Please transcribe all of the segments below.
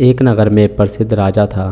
एक नगर में प्रसिद्ध राजा था।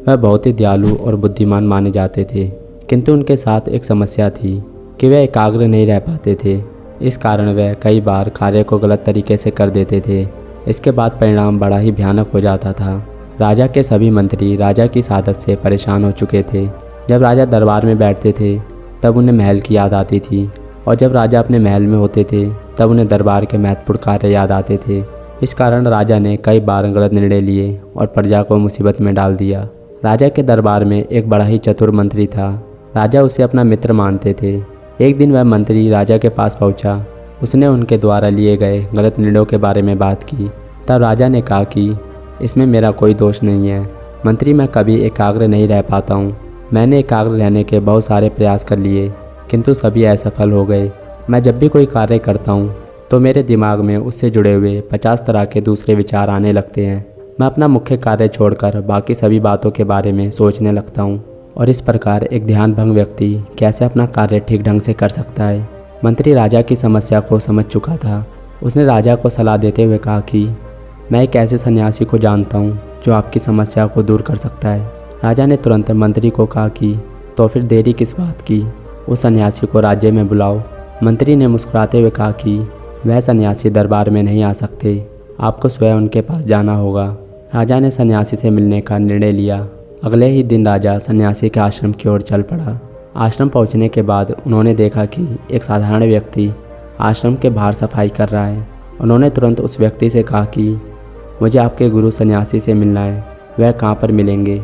वह बहुत ही दयालु और बुद्धिमान माने जाते थे, किंतु उनके साथ एक समस्या थी कि वह एकाग्र नहीं रह पाते थे। इस कारण वह कई बार कार्य को गलत तरीके से कर देते थे। इसके बाद परिणाम बड़ा ही भयानक हो जाता था। राजा के सभी मंत्री राजा की आदत से परेशान हो चुके थे। जब राजा दरबार में बैठते थे तब उन्हें महल की याद आती थी, और जब राजा अपने महल में होते थे तब उन्हें दरबार के महत्वपूर्ण कार्य याद आते थे। इस कारण राजा ने कई बार गलत निर्णय लिए और प्रजा को मुसीबत में डाल दिया। राजा के दरबार में एक बड़ा ही चतुर मंत्री था। राजा उसे अपना मित्र मानते थे। एक दिन वह मंत्री राजा के पास पहुंचा। उसने उनके द्वारा लिए गए गलत निर्णयों के बारे में बात की। तब राजा ने कहा कि इसमें मेरा कोई दोष नहीं है मंत्री, मैं कभी एकाग्र नहीं रह पाता हूँ। मैंने एकाग्र रहने के बहुत सारे प्रयास कर लिए, किंतु सभी असफल हो गए। मैं जब भी कोई कार्य करता हूँ तो मेरे दिमाग में उससे जुड़े हुए 50 तरह के दूसरे विचार आने लगते हैं। मैं अपना मुख्य कार्य छोड़कर बाकी सभी बातों के बारे में सोचने लगता हूँ। और इस प्रकार एक ध्यान भंग व्यक्ति कैसे अपना कार्य ठीक ढंग से कर सकता है। मंत्री राजा की समस्या को समझ चुका था। उसने राजा को सलाह देते हुए कहा कि मैं एक ऐसे सन्यासी को जानता हूँ जो आपकी समस्या को दूर कर सकता है। राजा ने तुरंत मंत्री को कहा कि तो फिर देरी किस बात की, उस सन्यासी को राज्य में बुलाओ। मंत्री ने मुस्कुराते हुए कहा कि वह सन्यासी दरबार में नहीं आ सकते, आपको स्वयं उनके पास जाना होगा। राजा ने सन्यासी से मिलने का निर्णय लिया। अगले ही दिन राजा सन्यासी के आश्रम की ओर चल पड़ा। आश्रम पहुंचने के बाद उन्होंने देखा कि एक साधारण व्यक्ति आश्रम के बाहर सफाई कर रहा है। उन्होंने तुरंत उस व्यक्ति से कहा कि मुझे आपके गुरु सन्यासी से मिलना है, वह कहाँ पर मिलेंगे।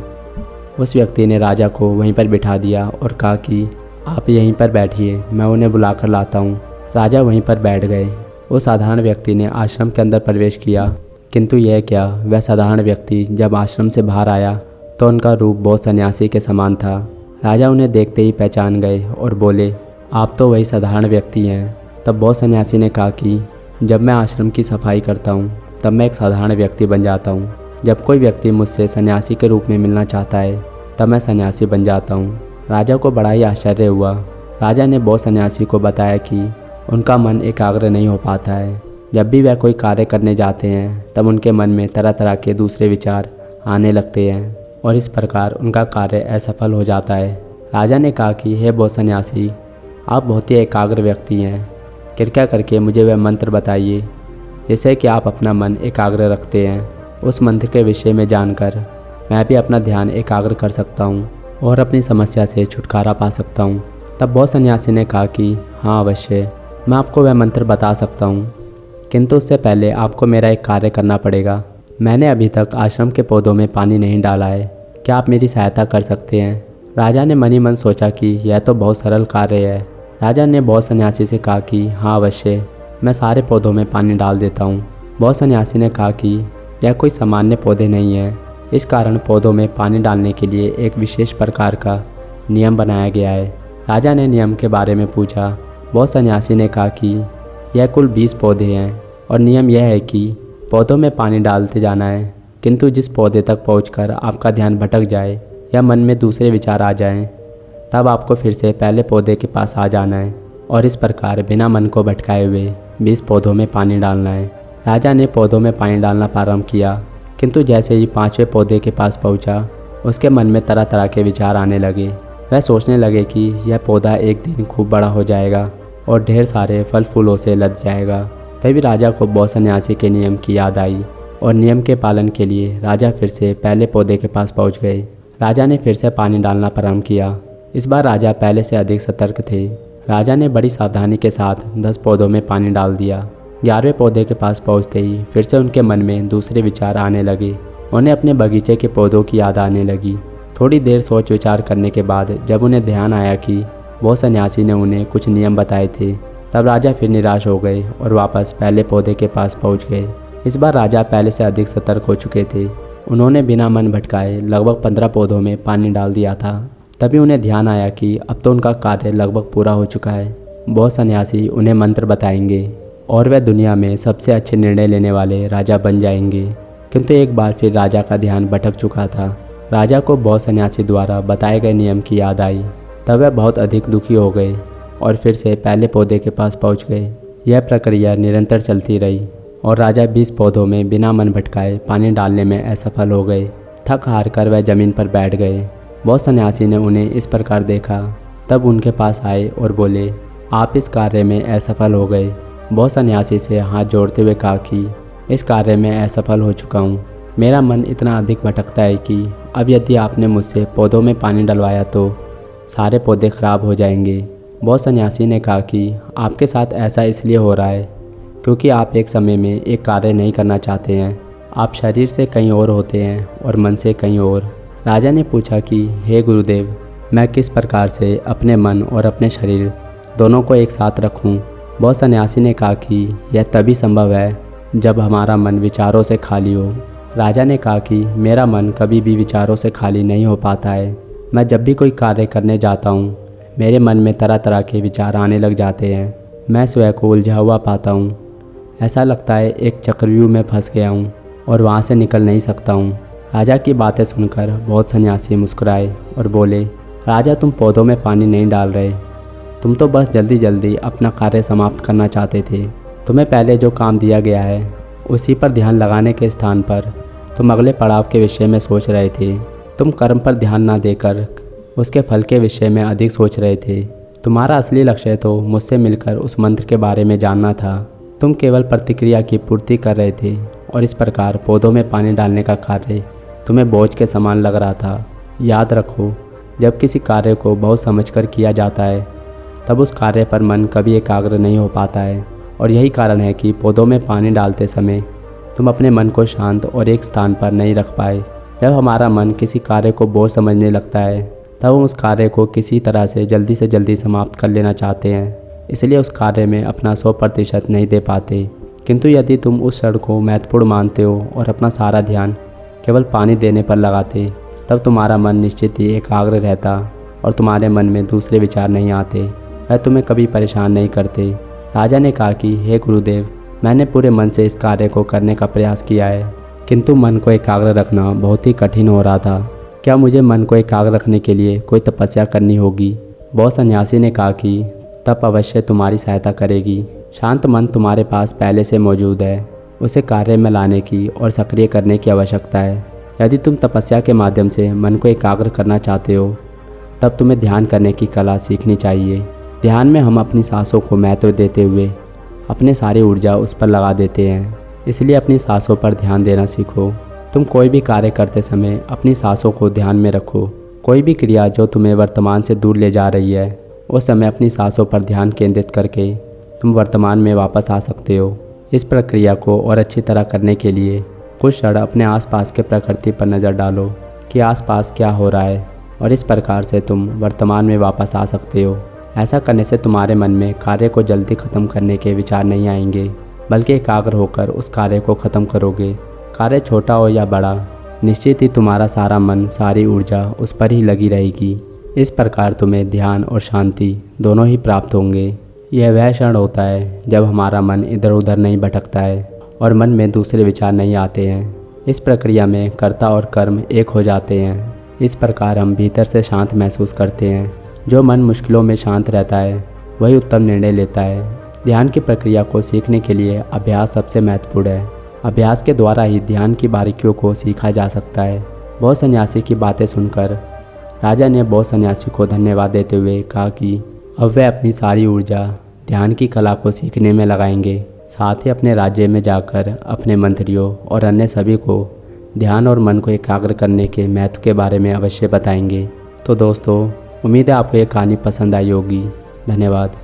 उस व्यक्ति ने राजा को वहीं पर बिठा दिया और कहा कि आप यहीं पर बैठिए, मैं उन्हें बुलाकर लाता हूँ। राजा वहीं पर बैठ गए। उस साधारण व्यक्ति ने आश्रम के अंदर प्रवेश किया, किंतु यह क्या, वह साधारण व्यक्ति जब आश्रम से बाहर आया तो उनका रूप बहुत सन्यासी के समान था। राजा उन्हें देखते ही पहचान गए और बोले, आप तो वही साधारण व्यक्ति हैं। तब बहुत सन्यासी ने कहा कि जब मैं आश्रम की सफाई करता हूँ तब मैं एक साधारण व्यक्ति बन जाता हूँ। जब कोई व्यक्ति मुझसे सन्यासी के रूप में मिलना चाहता है तब मैं सन्यासी बन जाता हूँ। राजा को बड़ा ही आश्चर्य हुआ। राजा ने बहुत सन्यासी को बताया कि उनका मन एकाग्र नहीं हो पाता है। जब भी वह कोई कार्य करने जाते हैं तब उनके मन में तरह तरह के दूसरे विचार आने लगते हैं और इस प्रकार उनका कार्य असफल हो जाता है। राजा ने कहा कि हे बहुत सन्यासी, आप बहुत ही एकाग्र व्यक्ति हैं, कृपया करके मुझे वह मंत्र बताइए जिससे कि आप अपना मन एकाग्र रखते हैं। उस मंत्र के विषय में जानकर मैं भी अपना ध्यान एकाग्र कर सकता हूँ और अपनी समस्या से छुटकारा पा सकता हूँ। तब बहुत सन्यासी ने कहा कि हाँ अवश्य, मैं आपको वह मंत्र बता सकता हूँ, किंतु उससे पहले आपको मेरा एक कार्य करना पड़ेगा। मैंने अभी तक आश्रम के पौधों में पानी नहीं डाला है, क्या आप मेरी सहायता कर सकते हैं। राजा ने मन ही मन सोचा कि यह तो बहुत सरल कार्य है। राजा ने बहुत सन्यासी से कहा कि हाँ अवश्य, मैं सारे पौधों में पानी डाल देता हूँ। बहुत सन्यासी ने कहा कि यह कोई सामान्य पौधे नहीं है, इस कारण पौधों में पानी डालने के लिए एक विशेष प्रकार का नियम बनाया गया है। राजा ने नियम के बारे में पूछा। बहुत सन्यासी ने कहा कि यह कुल 20 पौधे हैं और नियम यह है कि पौधों में पानी डालते जाना है, किंतु जिस पौधे तक पहुंचकर आपका ध्यान भटक जाए या मन में दूसरे विचार आ जाएं, तब आपको फिर से पहले पौधे के पास आ जाना है और इस प्रकार बिना मन को भटकाए हुए 20 पौधों में पानी डालना है। राजा ने पौधों में पानी डालना प्रारंभ किया, किंतु जैसे ही 5वें पौधे के पास पहुंचा, उसके मन में तरह तरह के विचार आने लगे। वह सोचने लगे कि यह पौधा एक दिन खूब बड़ा हो जाएगा और ढेर सारे फल फूलों से लद जाएगा। तभी राजा को बहुत सन्यासी के नियम की याद आई और नियम के पालन के लिए राजा फिर से पहले पौधे के पास पहुंच गए। राजा ने फिर से पानी डालना प्रारंभ किया। इस बार राजा पहले से अधिक सतर्क थे। राजा ने बड़ी सावधानी के साथ 10 पौधों में पानी डाल दिया। 11वें पौधे के पास पहुंचते ही फिर से उनके मन में दूसरे विचार आने लगे। उन्हें अपने बगीचे के पौधों की याद आने लगी। थोड़ी देर सोच विचार करने के बाद जब उन्हें ध्यान आया कि वो सन्यासी ने उन्हें कुछ नियम बताए थे, तब राजा फिर निराश हो गए और वापस पहले पौधे के पास पहुंच गए। इस बार राजा पहले से अधिक सतर्क हो चुके थे। उन्होंने बिना मन भटकाए लगभग 15 पौधों में पानी डाल दिया था। तभी उन्हें ध्यान आया कि अब तो उनका कार्य लगभग पूरा हो चुका है। बहुत सन्यासी उन्हें मंत्र बताएंगे और वह दुनिया में सबसे अच्छे निर्णय लेने वाले राजा बन जाएंगे। किंतु एक बार फिर राजा का ध्यान भटक चुका था। राजा को बहुत सन्यासी द्वारा बताए गए नियम की याद आई। तब वह बहुत अधिक दुखी हो गए और फिर से पहले पौधे के पास पहुंच गए। यह प्रक्रिया निरंतर चलती रही और राजा 20 पौधों में बिना मन भटकाए पानी डालने में असफल हो गए। थक हार कर वह जमीन पर बैठ गए। बहुत सन्यासी ने उन्हें इस प्रकार देखा, तब उनके पास आए और बोले, आप इस कार्य में असफल हो गए। बहुत सन्यासी से हाथ जोड़ते हुए कहा कि इस कार्य में असफल हो चुका हूँ। मेरा मन इतना अधिक भटकता है कि अब यदि आपने मुझसे पौधों में पानी डलवाया तो सारे पौधे खराब हो जाएंगे। बहुत सन्यासी ने कहा कि आपके साथ ऐसा इसलिए हो रहा है क्योंकि आप एक समय में एक कार्य नहीं करना चाहते हैं। आप शरीर से कहीं और होते हैं और मन से कहीं और। राजा ने पूछा कि हे गुरुदेव, मैं किस प्रकार से अपने मन और अपने शरीर दोनों को एक साथ रखूं? बहुत सन्यासी ने कहा कि यह तभी संभव है जब हमारा मन विचारों से खाली हो। राजा ने कहा कि मेरा मन कभी भी विचारों से खाली नहीं हो पाता है। मैं जब भी कोई कार्य करने जाता हूँ, मेरे मन में तरह तरह के विचार आने लग जाते हैं। मैं स्वयं को उलझा हुआ पाता हूँ। ऐसा लगता है एक चक्रव्यूह में फंस गया हूँ और वहाँ से निकल नहीं सकता हूँ। राजा की बातें सुनकर बहुत सन्यासी मुस्कुराए और बोले, राजा, तुम पौधों में पानी नहीं डाल रहे, तुम तो बस जल्दी जल्दी अपना कार्य समाप्त करना चाहते थे। तुम्हें पहले जो काम दिया गया है उसी पर ध्यान लगाने के स्थान पर तुम अगले पड़ाव के विषय में सोच रहे थे। तुम कर्म पर ध्यान ना देकर उसके फल के विषय में अधिक सोच रहे थे। तुम्हारा असली लक्ष्य तो मुझसे मिलकर उस मंत्र के बारे में जानना था। तुम केवल प्रतिक्रिया की पूर्ति कर रहे थे और इस प्रकार पौधों में पानी डालने का कार्य तुम्हें बोझ के समान लग रहा था। याद रखो, जब किसी कार्य को बहुत समझकर किया जाता है तब उस कार्य पर मन कभी एकाग्र नहीं हो पाता है। और यही कारण है कि पौधों में पानी डालते समय तुम अपने मन को शांत और एक स्थान पर नहीं रख पाए। जब हमारा मन किसी कार्य को बोझ समझने लगता है तब हम उस कार्य को किसी तरह से जल्दी समाप्त कर लेना चाहते हैं, इसलिए उस कार्य में अपना 100% नहीं दे पाते। किंतु यदि तुम उस क्षण को महत्वपूर्ण मानते हो और अपना सारा ध्यान केवल पानी देने पर लगाते, तब तुम्हारा मन निश्चित ही एकाग्र रहता और तुम्हारे मन में दूसरे विचार नहीं आते। वह तुम्हें कभी परेशान नहीं करते। राजा ने कहा कि हे गुरुदेव, मैंने पूरे मन से इस कार्य को करने का प्रयास किया है, किंतु मन को एकाग्र रखना बहुत ही कठिन हो रहा था। क्या मुझे मन को एकाग्र रखने के लिए कोई तपस्या करनी होगी? बहुत सन्यासी ने कहा कि तप अवश्य तुम्हारी सहायता करेगी। शांत मन तुम्हारे पास पहले से मौजूद है, उसे कार्य में लाने की और सक्रिय करने की आवश्यकता है। यदि तुम तपस्या के माध्यम से मन को एकाग्र करना चाहते हो तब तुम्हें ध्यान करने की कला सीखनी चाहिए। ध्यान में हम अपनी सांसों को महत्व देते हुए अपनी सारी ऊर्जा उस पर लगा देते हैं, इसलिए अपनी सांसों पर ध्यान देना सीखो। तुम कोई भी कार्य करते समय अपनी सांसों को ध्यान में रखो। कोई भी क्रिया जो तुम्हें वर्तमान से दूर ले जा रही है, उस समय अपनी सांसों पर ध्यान केंद्रित करके तुम वर्तमान में वापस आ सकते हो। इस प्रक्रिया को और अच्छी तरह करने के लिए कुछ क्षण अपने आसपास के प्रकृति पर नज़र डालो कि आसपास क्या हो रहा है, और इस प्रकार से तुम वर्तमान में वापस आ सकते हो। ऐसा करने से तुम्हारे मन में कार्य को जल्दी ख़त्म करने के विचार नहीं आएंगे, बल्कि एकाग्र होकर उस कार्य को ख़त्म करोगे। कार्य छोटा हो या बड़ा, निश्चित ही तुम्हारा सारा मन, सारी ऊर्जा उस पर ही लगी रहेगी। इस प्रकार तुम्हें ध्यान और शांति दोनों ही प्राप्त होंगे। यह वह क्षण होता है जब हमारा मन इधर उधर नहीं भटकता है और मन में दूसरे विचार नहीं आते हैं। इस प्रक्रिया में कर्ता और कर्म एक हो जाते हैं। इस प्रकार हम भीतर से शांत महसूस करते हैं। जो मन मुश्किलों में शांत रहता है वही उत्तम निर्णय लेता है। ध्यान की प्रक्रिया को सीखने के लिए अभ्यास सबसे महत्वपूर्ण है। अभ्यास के द्वारा ही ध्यान की बारीकियों को सीखा जा सकता है। बहुत सन्यासी की बातें सुनकर राजा ने बहुत सन्यासी को धन्यवाद देते हुए कहा कि अब वे अपनी सारी ऊर्जा ध्यान की कला को सीखने में लगाएंगे। साथ ही अपने राज्य में जाकर अपने मंत्रियों और अन्य सभी को ध्यान और मन को एकाग्र करने के महत्व के बारे में अवश्य बताएंगे। तो दोस्तों, उम्मीद है आपको ये कहानी पसंद आई होगी। धन्यवाद।